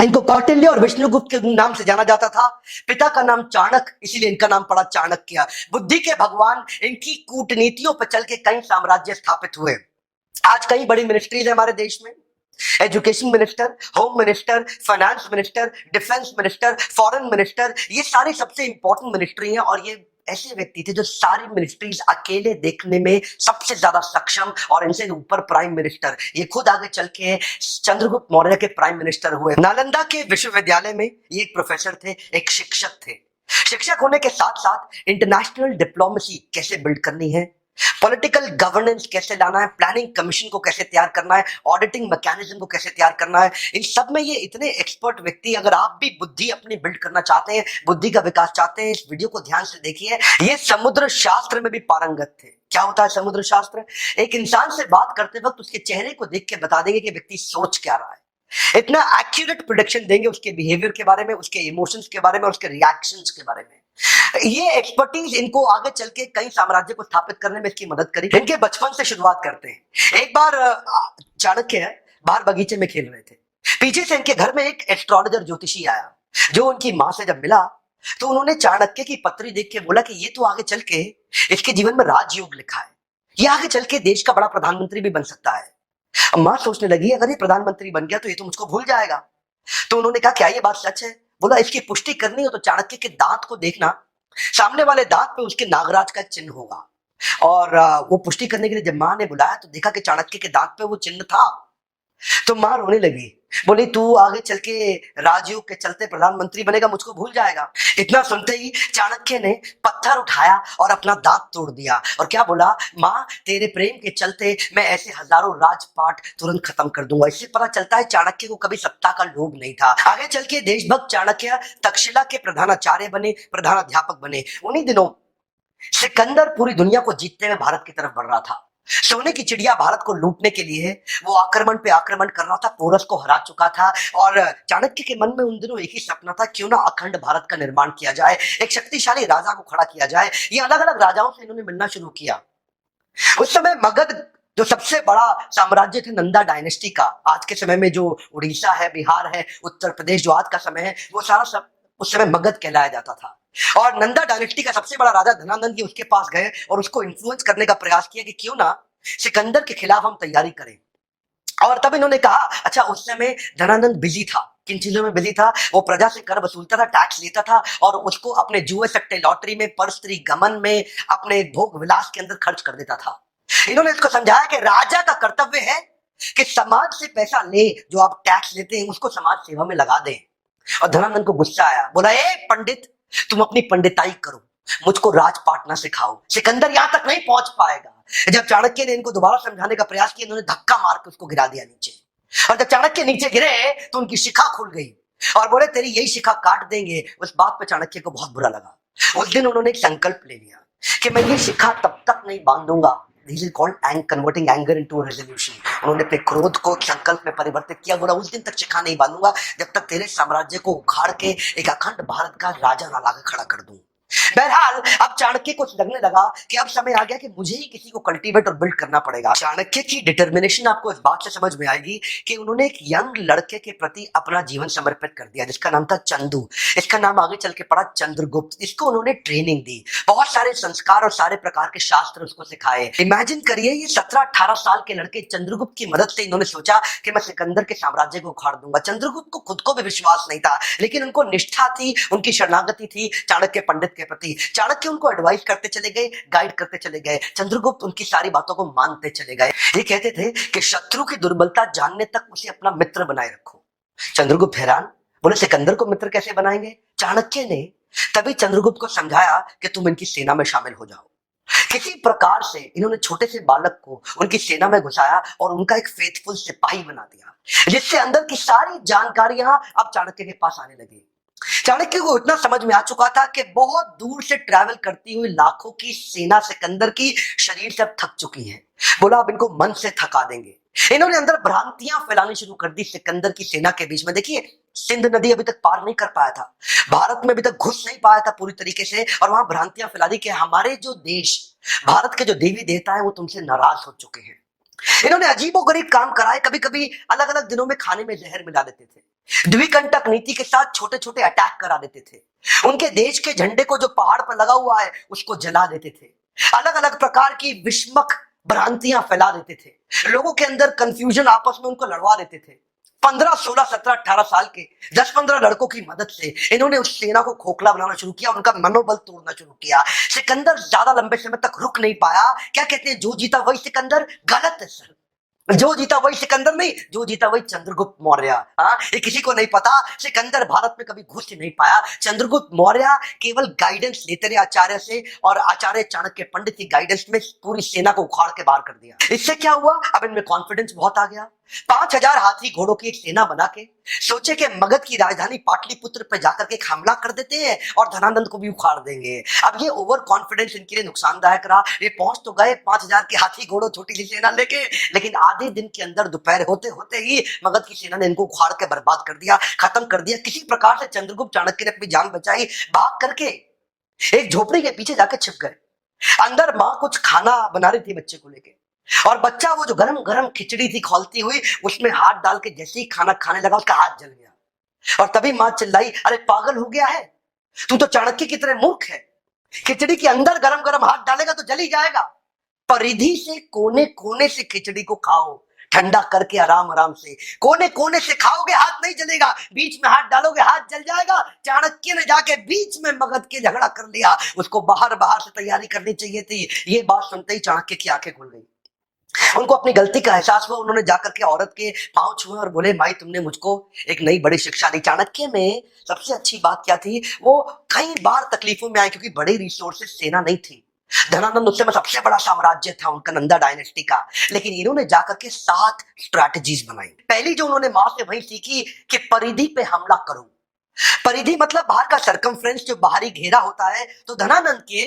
इनको कौटिल्य और विष्णुगुप्त के नाम से जाना जाता था। पिता का नाम चाणक्य, इसीलिए इनका नाम पड़ा चाणक्य। बुद्धि के भगवान, इनकी कूटनीतियों पर चल के कई साम्राज्य स्थापित हुए। आज कई बड़ी मिनिस्ट्रीज है हमारे देश में। Education minister, home minister, finance minister, defence minister, foreign minister, ये सारी सबसे इंपॉर्टेंट मिनिस्ट्री हैं। और ये ऐसे व्यक्ति थे जो सारी मिनिस्ट्रीज अकेले देखने में सबसे ज्यादा सक्षम, और इनसे ऊपर प्राइम मिनिस्टर, ये खुद आगे चल के चंद्रगुप्त मौर्य के प्राइम मिनिस्टर हुए। नालंदा के विश्वविद्यालय में ये एक प्रोफेसर थे, एक शिक्षक थे। शिक्षक होने के साथ साथ इंटरनेशनल डिप्लोमेसी कैसे बिल्ड करनी है, पॉलिटिकल गवर्नेंस कैसे लाना है, प्लानिंग कमीशन को कैसे तैयार करना है, ऑडिटिंग मैकेनिज्म को कैसे तैयार करना है, इन सब में ये इतने एक्सपर्ट व्यक्ति। अगर आप भी बुद्धि अपनी बिल्ड करना चाहते हैं, बुद्धि का विकास चाहते हैं, इस वीडियो को ध्यान से देखिए। ये समुद्र शास्त्र में भी पारंगत थे। क्या होता है समुद्र शास्त्र? एक इंसान से बात करते वक्त उसके चेहरे को देख के बता देंगे कि व्यक्ति सोच क्या रहा है। इतना एक्यूरेट प्रोडिक्शन देंगे उसके बिहेवियर के बारे में, उसके इमोशंस के बारे में, उसके रिएक्शंस के बारे में। ये एक्सपर्टीज इनको आगे चल के कई साम्राज्य को स्थापित करने में इसकी मदद करी। इनके बचपन से शुरुआत करते हैं। एक बार चाणक्य बाहर बगीचे में खेल रहे थे। पीछे से इनके घर में एक एस्ट्रोलॉजर ज्योतिषी आया, जो उनकी माँ से जब मिला तो उन्होंने चाणक्य की पत्री देख के बोला कि ये तो आगे चल के इसके जीवन में राजयोग लिखा है, ये आगे चल के देश का बड़ा प्रधानमंत्री भी बन सकता है। अब माँ सोचने लगी अगर ये प्रधानमंत्री बन गया तो ये तो मुझको भूल जाएगा। तो उन्होंने कहा क्या ये बात सच है? बोला इसकी पुष्टि करनी हो तो चाणक्य के दांत को देखना, सामने वाले दांत पे उसके नागराज का चिन्ह होगा। और वो पुष्टि करने के लिए जब माँ ने बुलाया तो देखा कि चाणक्य के दांत पे वो चिन्ह था। तो माँ रोने लगी, बोली तू आगे चल के राजयोग के चलते प्रधानमंत्री बनेगा, मुझको भूल जाएगा। इतना सुनते ही चाणक्य ने पत्थर उठाया और अपना दांत तोड़ दिया और क्या बोला, माँ तेरे प्रेम के चलते मैं ऐसे हजारों राजपाट तुरंत खत्म कर दूंगा। इससे पता चलता है चाणक्य को कभी सत्ता का लोभ नहीं था। आगे चल के देशभक्त चाणक्य तक्षशिला के प्रधानाचार्य बने, प्रधानाध्यापक बने। उन्हीं दिनों सिकंदर पूरी दुनिया को जीतते हुए भारत की तरफ बढ़ रहा था। सोने की चिड़िया भारत को लूटने के लिए वो आक्रमण पे आक्रमण कर रहा था, पोरस को हरा चुका था। और चाणक्य के मन में उन दिनों एक ही सपना था, क्यों ना अखंड भारत का निर्माण किया जाए, एक शक्तिशाली राजा को खड़ा किया जाए। ये अलग अलग राजाओं से इन्होंने मिलना शुरू किया। उस समय मगध जो सबसे बड़ा साम्राज्य थे नंदा डायनेस्टी का, आज के समय में जो उड़ीसा है, बिहार है, उत्तर प्रदेश जो आज का समय है, वो सारा सब उस समय मगध कहलाया जाता था। और नंदा डायनेस्टी का सबसे बड़ा राजा धनानंद जी उसके पास गए और उसको इन्फ्लुएंस करने का प्रयास किया कि क्यों ना सिकंदर के खिलाफ हम तैयारी करें। और तब इन्होंने कहा, अच्छा उस समय धनानंद बिजी था, किन चीजों में बिजी था? वो प्रजा से कर वसूलता था, टैक्स लेता था और उसको अपने जुए सट्टे लॉटरी में, पर स्त्री गमन में, अपने भोग विलास के अंदर खर्च कर देता था। इन्होंने इसको समझाया कि राजा का कर्तव्य है कि समाज से पैसा ले, जो आप टैक्स लेते हैं उसको समाज सेवा में लगा दें। और धनानंद को गुस्सा आया, बोला ए पंडित, तुम अपनी पंडिताई करो, मुझको राजपाट ना सिखाओ, सिकंदर यहां तक नहीं पहुंच पाएगा। जब चाणक्य ने इनको दोबारा समझाने का प्रयास किया, इन्होंने धक्का मार के उसको गिरा दिया नीचे। और जब चाणक्य नीचे गिरे तो उनकी शिखा खुल गई और बोले तेरी यही शिखा काट देंगे। उस बात पे चाणक्य को बहुत बुरा लगा। उस दिन उन्होंने एक संकल्प ले लिया कि मैं ये शिखा तब तक नहीं बांधूंगा। This is called converting anger into a resolution। उन्होंने अपने क्रोध को संकल्प में परिवर्तित किया। बोला उस दिन तक शिखा नहीं बांधूंगा जब तक तेरे साम्राज्य को उखाड़ के एक अखंड भारत का राजा ना लाकर खड़ा कर दूं। बहरहाल अब चाणक्य को लगने लगा कि अब समय आ गया कि मुझे ही किसी को कल्टीवेट और बिल्ड करना पड़ेगा। चाणक्य की डिटर्मिनेशन आपको इस बात से समझ में आएगी कि उन्होंने एक यंग लड़के के प्रति अपना जीवन समर्पित कर दिया, जिसका नाम था चंदू। इसका नाम आगे चल के पड़ा चंद्रगुप्त। इसको उन्होंने ट्रेनिंग दी, बहुत सारे संस्कार और सारे प्रकार के शास्त्र उसको सिखाए। इमेजिन करिए ये 17-18 साल के लड़के चाणक्य की मदद से इन्होंने सोचा कि मैं सिकंदर के साम्राज्य को उखाड़ दूंगा। चंद्रगुप्त को खुद को भी विश्वास नहीं था, लेकिन उनको निष्ठा थी, उनकी शरणागति थी चाणक्य पंडित के प्रति। चाणक्य उनको एडवाइस करते चले गए, गाइड करते चले गए। चंद्रगुप्त उनकी सारी बातों को मानते चले गए। ये कहते थे कि शत्रु की दुर्बलता जानने तक उसे अपना मित्र बनाए रखो। चंद्रगुप्त हैरान, बोले सिकंदर को मित्र कैसे बनाएंगे? चाणक्य ने तभी चंद्रगुप्त को समझाया कि तुम इनकी सेना में शामिल हो जाओ। किसी प्रकार से इन्होंने छोटे से बालक को उनकी सेना में घुसाया और उनका एक फेथफुल सिपाही बना दिया, जिससे अंदर की सारी जानकारियां अब चाणक्य के पास आने लगी। चाणक्य को इतना समझ में आ चुका था कि बहुत दूर से ट्रैवल करती हुई लाखों की सेना सिकंदर की शरीर से अब थक चुकी है। बोला अब इनको मन से थका देंगे। इन्होंने अंदर भ्रांतियां फैलानी शुरू कर दी सिकंदर की सेना के बीच में। देखिए सिंध नदी अभी तक पार नहीं कर पाया था, भारत में अभी तक घुस नहीं पाया था पूरी तरीके से, और वहां भ्रांतियां फैला दी कि हमारे जो देश भारत के जो देवी देवता है वो तुमसे नाराज हो चुके हैं। इन्होंने अजीबोगरीब काम कराए, कभी कभी अलग अलग दिनों में खाने में जहर मिला देते थे, द्विकंटक नीति के साथ छोटे छोटे अटैक करा देते थे, उनके देश के झंडे को जो पहाड़ पर लगा हुआ है उसको जला देते थे, अलग अलग प्रकार की विस्मक भ्रांतियां फैला देते थे, लोगों के अंदर कंफ्यूजन आपस में उनको लड़वा देते थे। 15, 16, 17, 18 साल के 10-15 लड़कों की मदद से इन्होंने उस सेना को खोखला बनाना शुरू किया, उनका मनोबल तोड़ना शुरू किया। सिकंदर ज्यादा लंबे समय तक रुक नहीं पाया। क्या कहते हैं, जो जीता वही सिकंदर? गलत है सर, जो जीता वही सिकंदर नहीं, जो जीता वही चंद्रगुप्त मौर्य। हाँ, ये किसी को नहीं पता, सिकंदर भारत में कभी घुस नहीं पाया। चंद्रगुप्त मौर्य केवल गाइडेंस लेते रहे आचार्य से, और आचार्य चाणक्य पंडित की गाइडेंस में पूरी सेना को उखाड़ के बाहर कर दिया। इससे क्या हुआ, अब इनमें कॉन्फिडेंस बहुत आ गया। 5,000 हाथी घोड़ों की एक सेना बना के सोचे कि मगध की राजधानी पाटलिपुत्र पर जाकर के एक हमला कर देते हैं और धनानंद को भी उखाड़ देंगे। अब ये ओवर कॉन्फिडेंस इनके लिए नुकसानदायक रहा। ये पहुंच तो गए 5,000 के हाथी घोड़ों छोटी सी सेना लेके, लेकिन आधे दिन के अंदर दोपहर होते होते ही मगध की सेना ने इनको उखाड़ के बर्बाद कर दिया, खत्म कर दिया। किसी प्रकार से चंद्रगुप्त चाणक्य ने अपनी जान बचाई, भाग करके एक झोपड़ी के पीछे जाके छिप गए। अंदर माँ कुछ खाना बना रही थी बच्चे को लेके, और बच्चा वो जो गरम गरम खिचड़ी थी खौलती हुई, उसमें हाथ डाल के जैसे ही खाना खाने लगा उसका हाथ जल गया। और तभी मां चिल्लाई, अरे पागल हो गया है तू, तो चाणक्य की तरह मूर्ख है, खिचड़ी के अंदर गरम गरम हाथ डालेगा तो जल ही जाएगा। परिधि से कोने कोने से खिचड़ी को खाओ, ठंडा करके आराम आराम से, कोने कोने से खाओगे हाथ नहीं जलेगा, बीच में हाथ डालोगे हाथ जल जाएगा। चाणक्य ने जाके बीच में मगध के झगड़ा कर लिया, उसको बाहर बाहर से तैयारी करनी चाहिए थी। ये बात सुनते ही चाणक्य की आंखें खुल गई, उनको अपनी गलती का एहसास हुआ। उन्होंने जाकर के औरत के पांव छुए और बोले, माई तुमने मुझको एक नई बड़ी शिक्षा दी। चाणक्य में सबसे अच्छी बात क्या थी, वो कई बार तकलीफों में आए क्योंकि बड़ी रिसोर्सेज सेना नहीं थी। धनानंद उस समय सबसे बड़ा साम्राज्य था उनका, नंदा डायनेस्टी का, लेकिन इन्होंने जाकर के 7 स्ट्रैटेजीज बनाई। पहली जो उन्होंने मां से वही सीखी कि परिधि पे हमला करो। परिधि मतलब बाहर का सर्कमफ्रेंस, जो बाहरी घेरा होता है। तो धनानंद के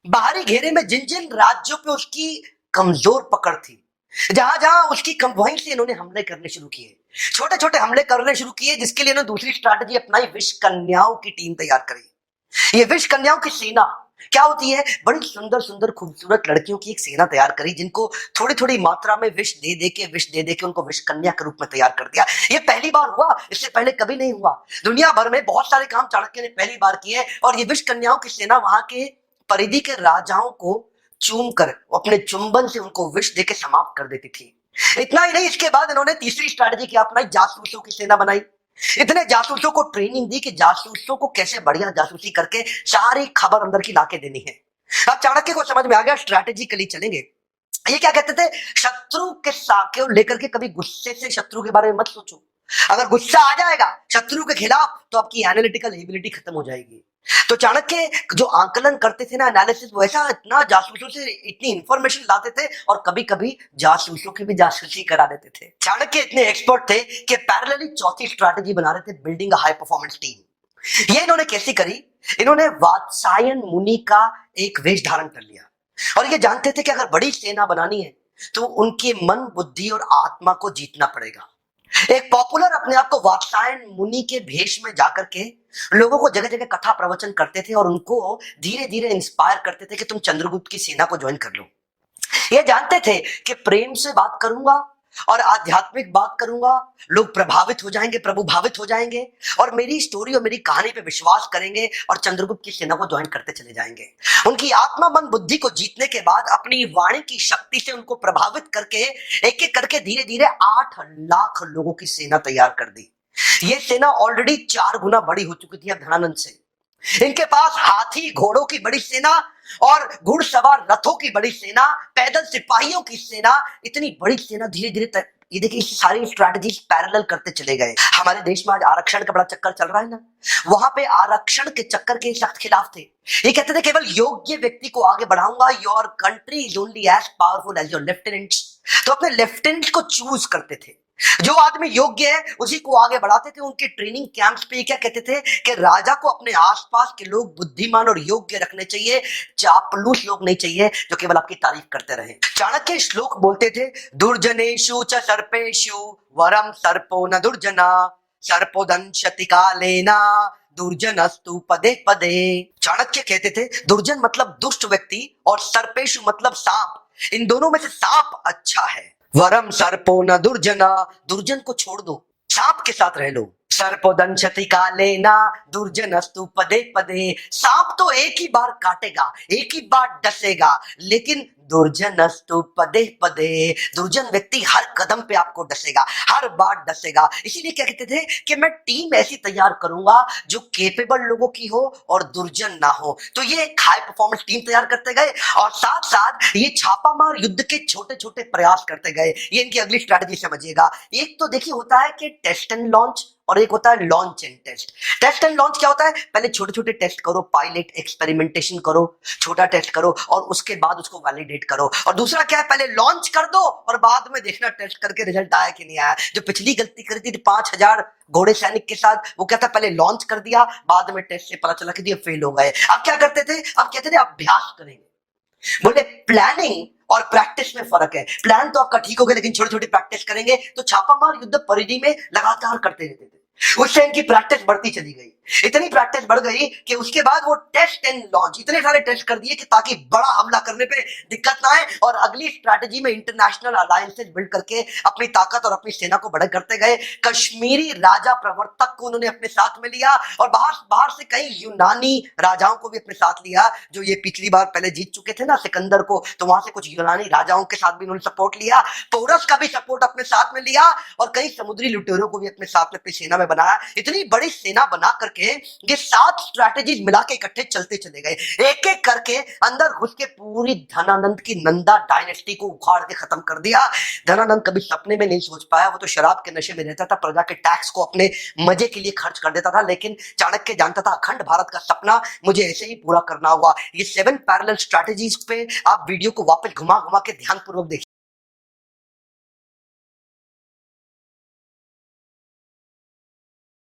बाहरी घेरे में जिन जिन राज्यों पे उसकी कमजोर पकड़ थी, जहां जहां उसकी कम, वहीं से इन्होंने हमले करने शुरू किए, छोटे छोटे हमले करने शुरू किए, जिसके लिए इन्होंने दूसरी स्ट्रैटेजी अपनाई, विष कन्याओं की टीम तैयार करी। ये विष कन्याओं की सेना क्या होती है, बड़ी सुंदर सुंदर खूबसूरत लड़कियों की एक सेना तैयार करी, जिनको थोड़ी थोड़ी मात्रा में विष दे दे के उनको विष कन्या के रूप में तैयार कर दिया। ये पहली बार हुआ, इससे पहले कभी नहीं हुआ। दुनिया भर में बहुत सारे काम चाणक्य ने पहली बार किए, और ये विष कन्याओं की सेना वहां के परिधि के राजाओं को चूम कर, अपने चुंबन से उनको विष देके समाप्त कर देती थी। इतना ही नहीं, इसके बाद इन्होंने तीसरी स्ट्रैटेजी क्या अपनाई, जासूसों की सेना बनाई। इतने जासूसों को ट्रेनिंग दी कि जासूसों को कैसे बढ़िया जासूसी करके सारी खबर अंदर की लाके देनी है। अब चाणक्य को समझ में आ गया, स्ट्रैटेजिकली चलेंगे। ये क्या कहते थे, शत्रु के साथ लेकर के कभी गुस्से से शत्रु के बारे में मत सोचो। अगर गुस्सा आ जाएगा शत्रु के खिलाफ तो आपकी एनालिटिकल एबिलिटी खत्म हो जाएगी। तो चाणक्य जो आंकलन करते थे ना, एनालिसिस, वैसा इतना जासूसों से इतनी इंफॉर्मेशन लाते थे, और कभी कभी जासूसों की भी जासूसी करा देते थे। चाणक्य इतने एक्सपर्ट थे कि पैरेलली चौथी स्ट्रैटेजी बना रहे थे, building a high performance team. ये इन्होंने कैसी करी, इन्होंने वात्सायन मुनि का एक वेश धारण कर लिया, और ये जानते थे कि अगर बड़ी सेना बनानी है तो उनके मन, बुद्धि और आत्मा को जीतना पड़ेगा। एक पॉपुलर अपने आप को वात्सायन मुनि के भेष में जाकर के लोगों को जगह जगह कथा प्रवचन करते थे, और उनको धीरे धीरे इंस्पायर करते थे कि तुम चंद्रगुप्त की सेना को ज्वाइन कर लो। ये जानते थे कि प्रेम से बात करूंगा और आध्यात्मिक बात करूंगा, लोग प्रभावित हो जाएंगे, प्रभुभावित हो जाएंगे, और मेरी स्टोरी और मेरी कहानी पे विश्वास करेंगे, और चंद्रगुप्त की सेना को ज्वाइन करते चले जाएंगे। उनकी आत्मा, मन, बुद्धि को जीतने के बाद अपनी वाणी की शक्ति से उनको प्रभावित करके एक एक करके धीरे धीरे 8 लाख लोगों की सेना तैयार कर दी। ये सेना ऑलरेडी 4 गुना बड़ी हो चुकी थी अब धनानंद से। इनके पास हाथी घोड़ों की बड़ी सेना और घुड़सवार रथों की बड़ी सेना, पैदल सिपाहियों की सेना, इतनी बड़ी सेना धीरे धीरे ये देखिए सारी स्ट्रैटेजीज पैरेलल करते चले गए। हमारे देश में आज आरक्षण का बड़ा चक्कर चल रहा है ना, वहां पे आरक्षण के चक्कर के सख्त खिलाफ थे। ये कहते थे केवल योग्य व्यक्ति को आगे बढ़ाऊंगा, your country is only as powerful as your lieutenants. तो अपने लेफ्टिनेंट को चूज करते थे, जो आदमी योग्य है उसी को आगे बढ़ाते थे। उनके ट्रेनिंग कैंप्स पे क्या कहते थे कि राजा को अपने आसपास के लोग बुद्धिमान और योग्य रखने चाहिए, चापलूस लोग नहीं चाहिए जो केवल आपकी तारीफ करते रहे। चाणक्य श्लोक बोलते थे, दुर्जनेषु च सर्पेषु वरम सर्पो न दुर्जना, सर्पो दंशति कालेना दुर्जनस्तु पदे पदे। चाणक्य कहते थे दुर्जन मतलब दुष्ट व्यक्ति, और सर्पेशु मतलब सांप, इन दोनों में से सांप अच्छा है। वरम सर्पो न दुर्जना, दुर्जन को छोड़ दो, सांप के साथ रह लो। सर्पो दंशति कालेना, दुर्जनस्तु पदे पदे, सांप तो एक ही बार काटेगा, एक ही बार डसेगा, लेकिन दुर्जनस्तु पदे पदे, दुर्जन व्यक्ति हर कदम पे आपको डसेगा, हर बार डसेगा। इसीलिए क्या कहते थे कि मैं टीम ऐसी तैयार करूंगा जो केपेबल लोगों की हो और दुर्जन ना हो। तो ये एक हाई परफॉर्मेंस टीम तैयार करते गए और साथ साथ ये छापामार युद्ध के छोटे छोटे प्रयास करते गए। ये इनकी अगली स्ट्रैटेजी समझिएगा। एक तो देखिए होता है कि टेस्ट एंड लॉन्च और एक होता है launch and test. Test and launch क्या होता है? पहले छोटे छोटे टेस्ट करो, पायलट एक्सपेरिमेंटेशन करो, छोटा टेस्ट करो और उसके बाद उसको वैलिडेट करो। और दूसरा क्या है? पहले लॉन्च कर दो और बाद में देखना टेस्ट करके रिजल्ट आया कि नहीं आया। जो पिछली गलती करी थी 5000 घोड़े सैनिक के साथ, वो क्या था? पहले लॉन्च कर दिया, बाद में टेस्ट से पता चला कि ये फेल हो गए। अब क्या करते थे? अब कहते थे अभ्यास करेंगे। बोले प्लानिंग और प्रैक्टिस में फर्क है। प्लान तो आपका ठीक हो गया, लेकिन छोटी छोटी प्रैक्टिस करेंगे। तो छापामार युद्ध परिधि में लगातार करते रहते थे। उससे इनकी प्रैक्टिस बढ़ती चली गई, इतनी प्रैक्टिस बढ़ गई कि उसके बाद वो टेस्ट एंड लॉन्च इतने सारे टेस्ट कर दिए कि ताकि बड़ा हमला करने पे दिक्कत ना आए। और अगली स्ट्रैटेजी में इंटरनेशनल अलायंसेस बिल्ड करके अपनी ताकत और अपनी सेना को बढ़ा करते गए। कश्मीरी राजा प्रवर्तक को उन्होंने अपने साथ में लिया और बाहर बाहर से कई यूनानी राजाओं को भी अपने साथ लिया, जो ये पिछली बार पहले जीत चुके थे ना सिकंदर को, तो वहां से कुछ यूनानी राजाओं के साथ भी उन्होंने सपोर्ट लिया। पोरस का भी सपोर्ट अपने साथ में लिया और कई समुद्री लुटेरों को भी अपने साथ में अपनी सेना में बनाया। इतनी बड़ी सेना बना करके ये 7 स्ट्रैटेजीज मिला के इकट्ठे चलते चले गए। एक एक करके अंदर घुस के पूरी धनानंद की नंदा डायनेस्टी को उखाड़ के खत्म कर दिया। धनानंद कभी सपने में नहीं सोच पाया, वो तो शराब के नशे में रहता था, प्रजा के टैक्स को अपने मजे के लिए खर्च कर देता था। लेकिन चाणक्य जानता था अखंड भारत का सपना मुझे ऐसे ही पूरा करना होगा। ये 7 पैरेलल स्ट्रैटेजीज पे आप वीडियो को वापस घुमा घुमा के ध्यानपूर्वक देखिए।